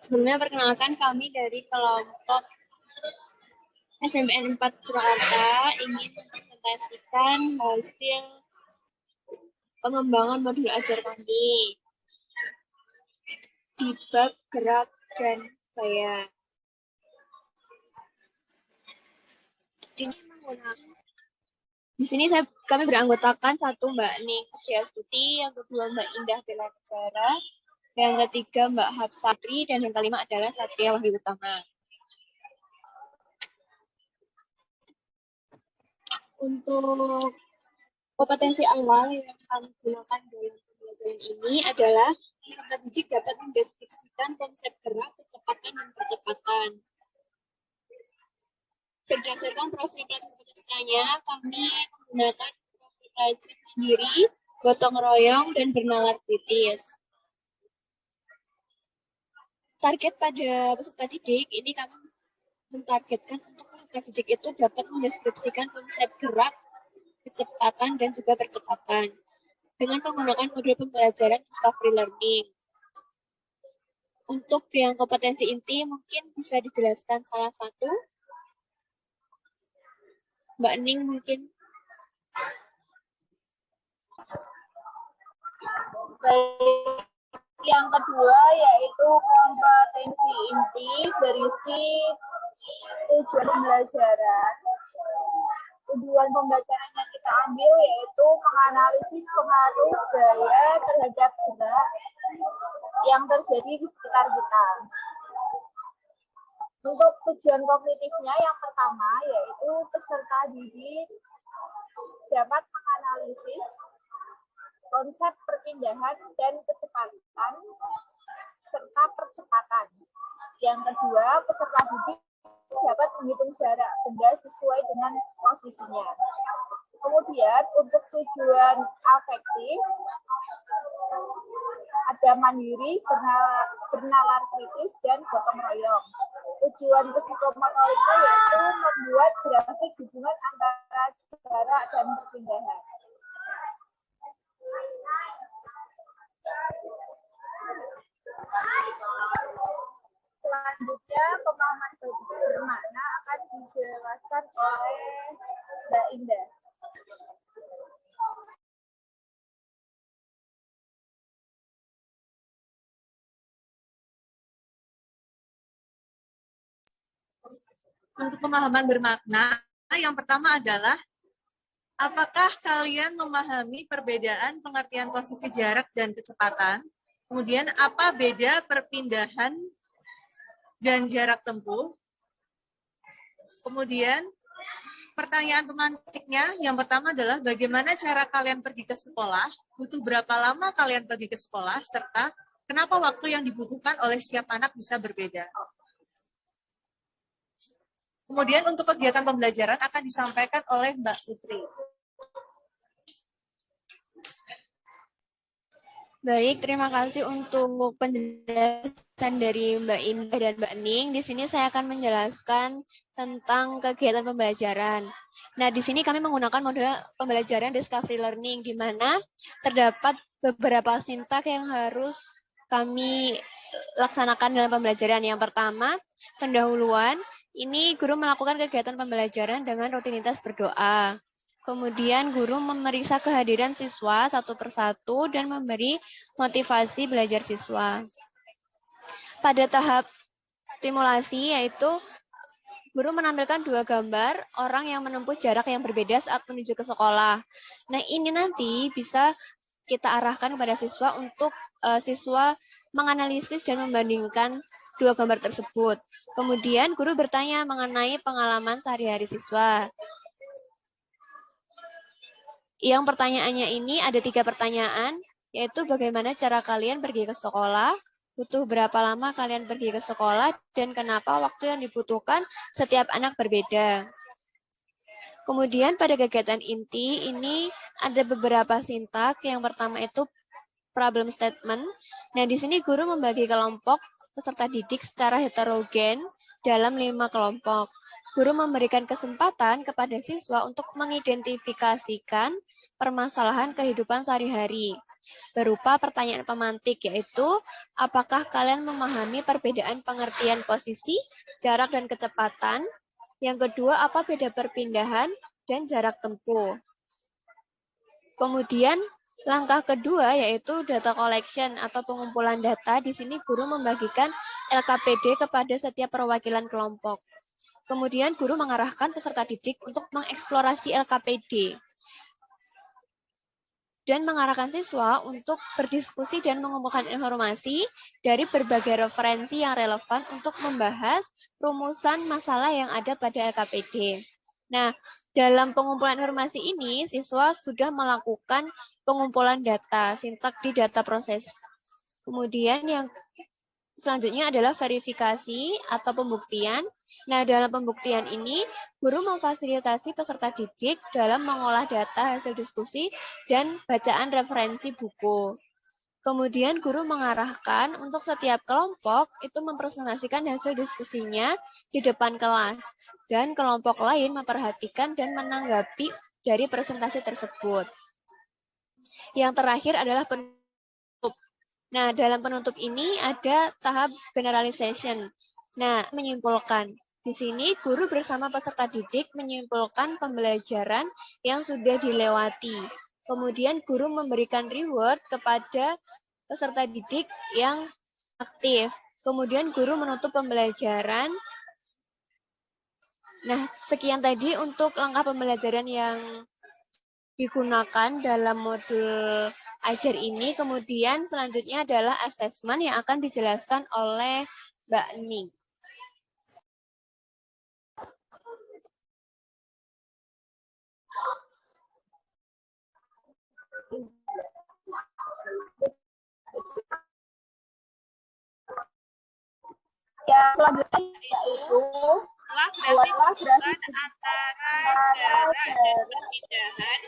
Sebelumnya perkenalkan kami dari kelompok SMPN 4 Surakarta ingin mempresentasikan hasil pengembangan modul ajar kami di bab gerak dan gaya. Di sini kami beranggotakan satu Mbak Ning Syastuti, yang kedua Mbak Indah Bella Zara, yang ketiga Mbak Hapsatri, dan yang kelima adalah Satria Wahyu Utama. Untuk kompetensi awal yang kami gunakan dalam pembelajaran ini adalah peserta didik dapat mendeskripsikan konsep gerak, kecepatan, dan percepatan. Berdasarkan profil pelajar pesertanya, kami menggunakan profil pelajar mandiri, gotong royong, dan bernalar kritis. Target pada peserta didik ini kami mentargetkan untuk peserta didik itu dapat mendeskripsikan konsep gerak, kecepatan, dan juga percepatan dengan menggunakan modul pembelajaran Discovery Learning. Untuk yang kompetensi inti mungkin bisa dijelaskan salah satu. Mbak Ning mungkin. Baik. Yang kedua yaitu kompetensi inti berisi tujuan pembelajaran. Tujuan pembelajaran yang kita ambil yaitu menganalisis pengaruh gaya terhadap gerak yang terjadi di sekitar kita. Untuk tujuan kognitifnya yang pertama yaitu peserta didik dapat menganalisis konsep perpindahan dan kecepatan serta percepatan. Yang kedua, peserta didik dapat menghitung jarak benda sesuai dengan posisinya. Kemudian untuk tujuan afektif ada mandiri, bernalar kritis, dan gotong royong. Tujuan psikomotoriknya yaitu membuat grafik hubungan antara jarak dan perpindahan. Selanjutnya, pemahaman bermakna akan dijelaskan oleh Mbak Indah. Untuk pemahaman bermakna, yang pertama adalah apakah kalian memahami perbedaan pengertian posisi jarak dan kecepatan? Kemudian apa beda perpindahan dan jarak tempuh? Kemudian pertanyaan pemantiknya yang pertama adalah bagaimana cara kalian pergi ke sekolah? Butuh berapa lama kalian pergi ke sekolah? Serta kenapa waktu yang dibutuhkan oleh setiap anak bisa berbeda? Kemudian untuk kegiatan pembelajaran akan disampaikan oleh Mbak Putri. Baik, terima kasih untuk penjelasan dari Mbak Indah dan Mbak Ning. Di sini saya akan menjelaskan tentang kegiatan pembelajaran. Nah, di sini kami menggunakan modul pembelajaran Discovery Learning, di mana terdapat beberapa sintak yang harus kami laksanakan dalam pembelajaran. Yang pertama, pendahuluan. Ini guru melakukan kegiatan pembelajaran dengan rutinitas berdoa. Kemudian guru memeriksa kehadiran siswa satu persatu dan memberi motivasi belajar siswa. Pada tahap stimulasi yaitu guru menampilkan dua gambar orang yang menempuh jarak yang berbeda saat menuju ke sekolah. Nah, ini nanti bisa kita arahkan kepada siswa untuk siswa menganalisis dan membandingkan dua gambar tersebut. Kemudian guru bertanya mengenai pengalaman sehari-hari siswa. Yang pertanyaannya ini ada 3 pertanyaan, yaitu bagaimana cara kalian pergi ke sekolah, butuh berapa lama kalian pergi ke sekolah, dan kenapa waktu yang dibutuhkan setiap anak berbeda. Kemudian pada kegiatan inti ini ada beberapa sintak. Yang pertama itu problem statement. Nah, di sini guru membagi kelompok peserta didik secara heterogen dalam 5 kelompok. guru memberikan kesempatan kepada siswa untuk mengidentifikasikan permasalahan kehidupan sehari-hari berupa pertanyaan pemantik, yaitu apakah kalian memahami perbedaan pengertian posisi, jarak, dan kecepatan? Yang kedua, apa beda perpindahan dan jarak tempuh? Kemudian langkah kedua yaitu data collection atau pengumpulan data. Di sini guru membagikan LKPD kepada setiap perwakilan kelompok. Kemudian guru mengarahkan peserta didik untuk mengeksplorasi LKPD dan mengarahkan siswa untuk berdiskusi dan mengumpulkan informasi dari berbagai referensi yang relevan untuk membahas rumusan masalah yang ada pada LKPD. Nah, dalam pengumpulan informasi ini, siswa sudah melakukan pengumpulan data, sintak di data proses. Kemudian yang selanjutnya adalah verifikasi atau pembuktian. Nah, dalam pembuktian ini, guru memfasilitasi peserta didik dalam mengolah data hasil diskusi dan bacaan referensi buku. Kemudian guru mengarahkan untuk setiap kelompok itu mempresentasikan hasil diskusinya di depan kelas. Dan kelompok lain memperhatikan dan menanggapi dari presentasi tersebut. Yang terakhir adalah penutup. Nah, dalam penutup ini ada tahap generalization. Nah, menyimpulkan. Di sini guru bersama peserta didik menyimpulkan pembelajaran yang sudah dilewati. Kemudian guru memberikan reward kepada peserta didik yang aktif. Kemudian guru menutup pembelajaran. Nah, sekian tadi untuk langkah pembelajaran yang digunakan dalam modul ajar ini. Kemudian selanjutnya adalah asesmen yang akan dijelaskan oleh Mbak Ning. Yang selanjutnya yaitu buatlah grafik antara jarak dan perpindahan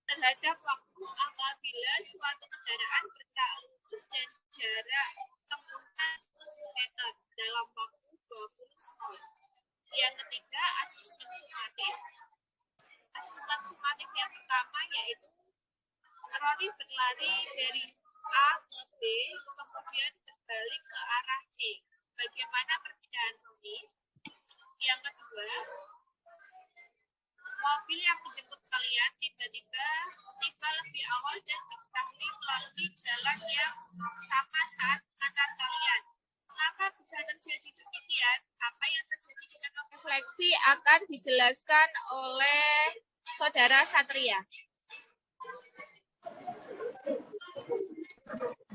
terhadap waktu apabila suatu kendaraan bergerak lurus dan jarak tempuhnya 100 meter dalam waktu 20 sekon. Yang ketiga, asesmen sumatif. Asesmen sumatif yang pertama yaitu Roni berlari dari A ke B, kemudian berbalik ke arah C. Bagaimana perpindahan Roni? Yang kedua, mobil yang menjemput kalian tiba-tiba tiba lebih awal dan diketahui melalui jalan yang sama saat mengantar kalian. Mengapa bisa terjadi demikian? Apa yang terjadi dengan refleksi akan dijelaskan oleh Saudara Satria.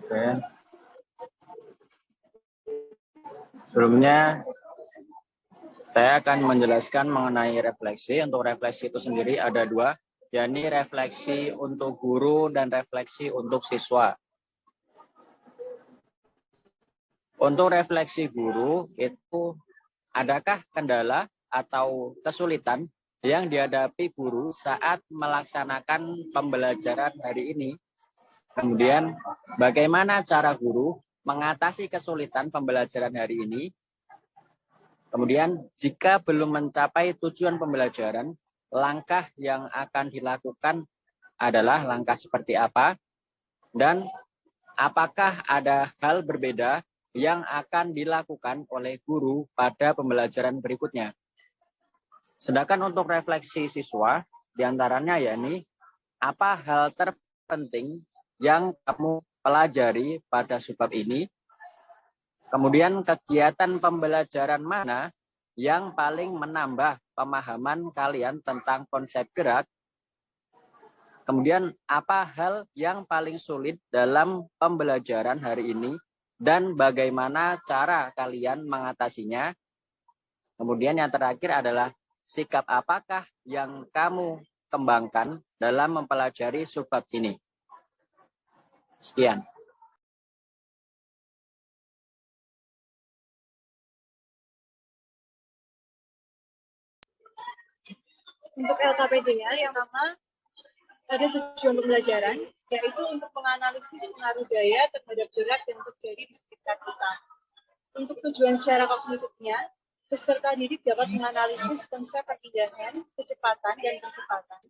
Oke. Sebelumnya, saya akan menjelaskan mengenai refleksi. Untuk refleksi itu sendiri ada dua, yakni refleksi untuk guru dan refleksi untuk siswa. Untuk refleksi guru, itu adakah kendala atau kesulitan yang dihadapi guru saat melaksanakan pembelajaran hari ini? Kemudian, bagaimana cara guru mengatasi kesulitan pembelajaran hari ini? Kemudian, jika belum mencapai tujuan pembelajaran, langkah yang akan dilakukan adalah langkah seperti apa? Dan apakah ada hal berbeda yang akan dilakukan oleh guru pada pembelajaran berikutnya? Sedangkan untuk refleksi siswa, diantaranya yakni apa hal terpenting yang kamu pelajari pada subbab ini? Kemudian kegiatan pembelajaran mana yang paling menambah pemahaman kalian tentang konsep gerak? Kemudian apa hal yang paling sulit dalam pembelajaran hari ini dan bagaimana cara kalian mengatasinya? Kemudian yang terakhir adalah sikap apakah yang kamu kembangkan dalam mempelajari subbab ini? Sekian. Untuk LKPD-nya, yang pertama ada tujuan pembelajaran, yaitu untuk menganalisis pengaruh daya terhadap gerak yang terjadi di sekitar kita. Untuk tujuan secara kognitifnya, Peserta didik dapat menganalisis konsep perpindahan, kecepatan, dan percepatan.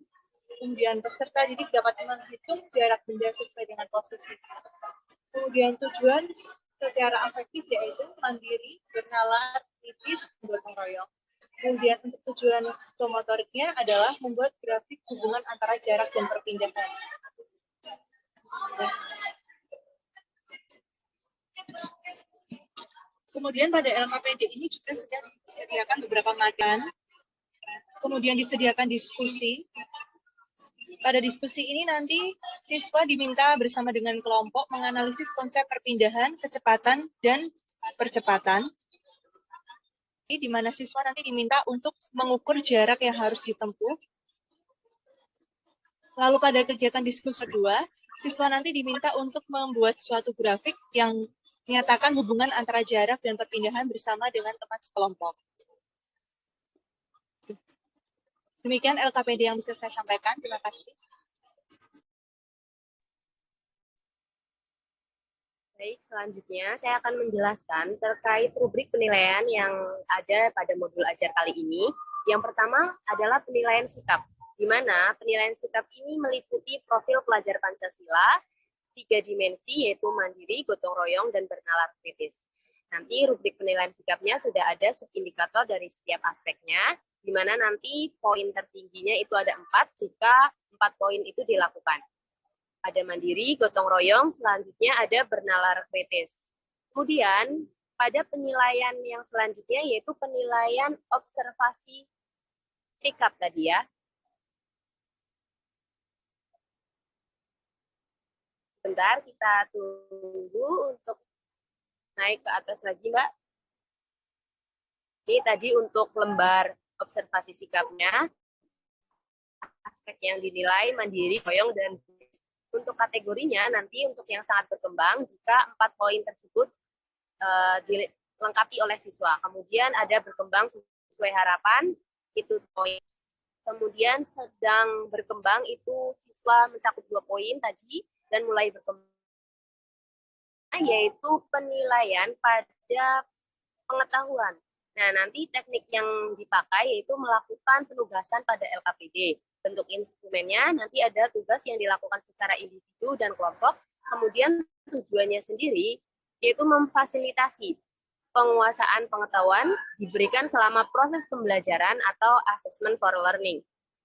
Kemudian peserta didik dapat menghitung jarak benda sesuai dengan posisi. Kemudian tujuan secara afektif yaitu mandiri, bernalar, kritis, gotong royong. Kemudian untuk tujuan psikomotoriknya adalah membuat grafik hubungan antara jarak dan perpindahan. Kemudian pada LKPD ini juga sudah disediakan beberapa materi, kemudian disediakan diskusi. Pada diskusi ini nanti siswa diminta bersama dengan kelompok menganalisis konsep perpindahan, kecepatan, dan percepatan, di mana siswa nanti diminta untuk mengukur jarak yang harus ditempuh. Lalu pada kegiatan diskusi kedua, siswa nanti diminta untuk membuat suatu grafik yang menyatakan hubungan antara jarak dan perpindahan bersama dengan teman sekelompok. Demikian LKPD yang bisa saya sampaikan. Terima kasih. Baik, selanjutnya saya akan menjelaskan terkait rubrik penilaian yang ada pada modul ajar kali ini. Yang pertama adalah penilaian sikap, di mana penilaian sikap ini meliputi profil pelajar Pancasila, 3 dimensi yaitu mandiri, gotong royong, dan bernalar kritis. Nanti rubrik penilaian sikapnya sudah ada subindikator dari setiap aspeknya, di mana nanti poin tertingginya itu ada 4 jika 4 poin itu dilakukan. Ada mandiri, gotong royong, selanjutnya ada bernalar kritis. Kemudian pada penilaian yang selanjutnya yaitu penilaian observasi sikap tadi ya. Sebentar, kita tunggu untuk naik ke atas lagi, Mbak. Ini tadi untuk lembar observasi sikapnya, aspek yang dinilai mandiri, goyong, dan untuk kategorinya nanti untuk yang sangat berkembang jika 4 poin tersebut dilengkapi oleh siswa. Kemudian ada berkembang sesuai harapan, itu poin. Kemudian sedang berkembang itu siswa mencakup 2 poin tadi, dan mulai berkembang yaitu penilaian pada pengetahuan. Nah, nanti teknik yang dipakai yaitu melakukan penugasan pada LKPD. Bentuk instrumennya nanti ada tugas yang dilakukan secara individu dan kelompok. Kemudian tujuannya sendiri yaitu memfasilitasi penguasaan pengetahuan diberikan selama proses pembelajaran atau assessment for learning.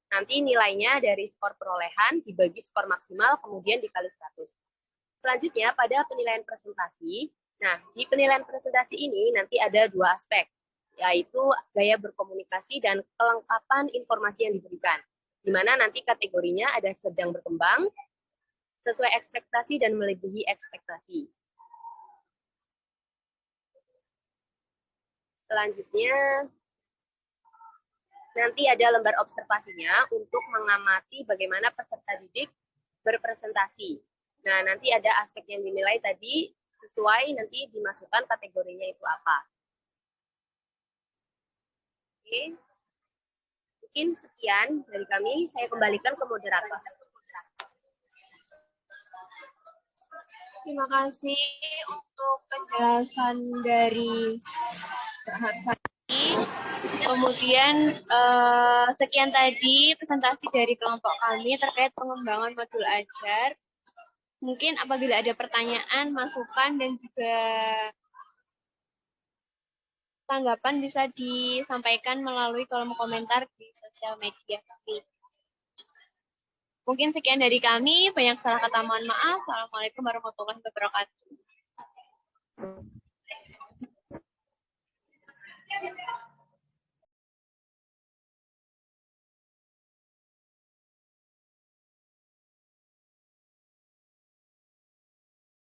Nanti nilainya dari skor perolehan dibagi skor maksimal, kemudian dikali 100. Selanjutnya pada penilaian presentasi. Nah, di penilaian presentasi ini nanti ada 2 aspek, yaitu gaya berkomunikasi dan kelengkapan informasi yang diberikan. Di mana nanti kategorinya ada sedang berkembang, sesuai ekspektasi dan melebihi ekspektasi. Selanjutnya, nanti ada lembar observasinya untuk mengamati bagaimana peserta didik berpresentasi. Nah, nanti ada aspek yang dinilai tadi sesuai nanti dimasukkan kategorinya itu apa. Oke. Mungkin sekian dari kami, saya kembalikan ke moderator. Terima kasih untuk penjelasan dari Kemudian sekian tadi presentasi dari kelompok kami terkait pengembangan modul ajar. Mungkin apabila ada pertanyaan, masukan, dan juga tanggapan bisa disampaikan melalui kolom komentar di sosial media kami. Mungkin sekian dari kami, banyak salah kata mohon maaf. Assalamualaikum warahmatullahi wabarakatuh.